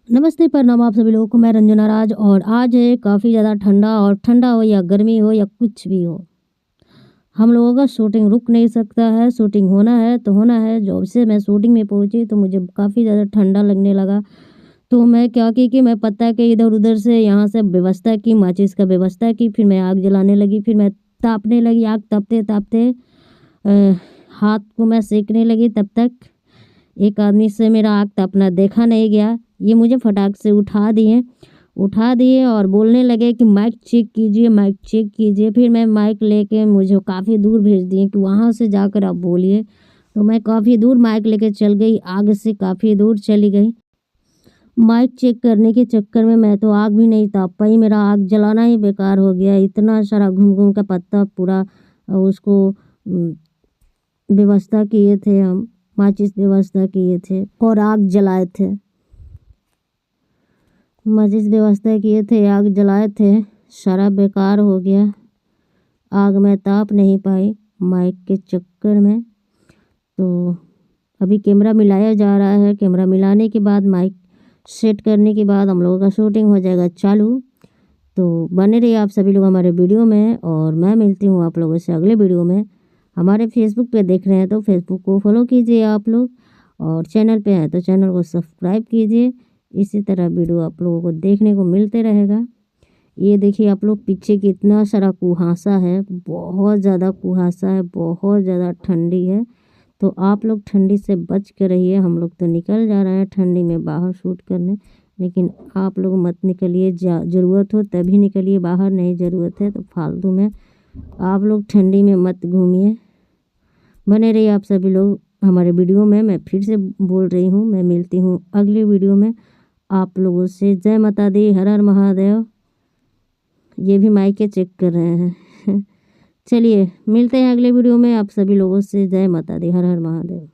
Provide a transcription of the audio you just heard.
नमस्ते, प्रणाम आप सभी लोगों को। मैं रंजना राज और आज है काफ़ी ज़्यादा ठंडा और ठंडा हो या गर्मी हो या कुछ भी हो, हम लोगों का शूटिंग रुक नहीं सकता है। शूटिंग होना है तो होना है। जब से मैं शूटिंग में पहुंची तो मुझे काफ़ी ज़्यादा ठंडा लगने लगा। तो मैं क्या की कि मैं पता के इधर-उधर से यहाँ से व्यवस्था की, माचिस का व्यवस्था की, फिर मैं आग जलाने लगी। फिर मैं तापने लगी। आग तापते-तापते अ, हाथ को मैं सेकने लगी। तब तक एक आदमी से मेरा आग तापना देखा नहीं गया। ये मुझे फटाक से उठा दिए और बोलने लगे कि माइक चेक कीजिए, माइक चेक कीजिए। फिर मैं माइक लेके मुझे काफ़ी दूर भेज दिए कि वहाँ से जाकर आप बोलिए। तो मैं काफ़ी दूर माइक लेके चल गई, आग से काफ़ी दूर चली गई। माइक चेक करने के चक्कर में मैं तो आग भी नहीं ताप पाई, मेरा आग जलाना ही बेकार हो गया। इतना सारा घूम-घूम का पत्ता पूरा उसको व्यवस्था किए थे हम, माचिस व्यवस्था किए थे और आग जलाए थे। माचिस व्यवस्था किए थे, आग जलाए थे, सारा बेकार हो गया। आग मैं ताप नहीं पाई माइक के चक्कर में। तो अभी कैमरा मिलाया जा रहा है। कैमरा मिलाने के बाद माइक सेट करने के बाद हम लोगों का शूटिंग हो जाएगा चालू। तो बने रहिए आप सभी लोग हमारे वीडियो में और मैं मिलती हूँ आप लोगों से अगले वीडियो में। हमारे फेसबुक पे देख रहे हैं तो फेसबुक को फॉलो कीजिए आप लोग, और चैनल पे हैं तो चैनल को सब्सक्राइब कीजिए। इसी तरह वीडियो आप लोगों को देखने को मिलते रहेगा। ये देखिए आप लोग पीछे कितना सारा कुहासा है, बहुत ज़्यादा कुहासा है, बहुत ज़्यादा ठंडी है। तो आप लोग ठंडी से बच के रहिए। हम लोग तो निकल जा रहे हैं ठंडी में बाहर शूट करने, लेकिन आप लोग मत निकलिए। ज़रूरत हो तभी निकलिए, बाहर नहीं ज़रूरत है तो फालतू में आप लोग ठंडी में मत घूमिए। बने रहिए आप सभी लोग हमारे वीडियो में। मैं फिर से बोल रही हूँ, मैं मिलती हूँ अगले वीडियो में आप लोगों से। जय माता दी, हर हर महादेव। ये भी माइके चेक कर रहे हैं चलिए मिलते हैं अगले वीडियो में आप सभी लोगों से। जय माता दी, हर हर महादेव।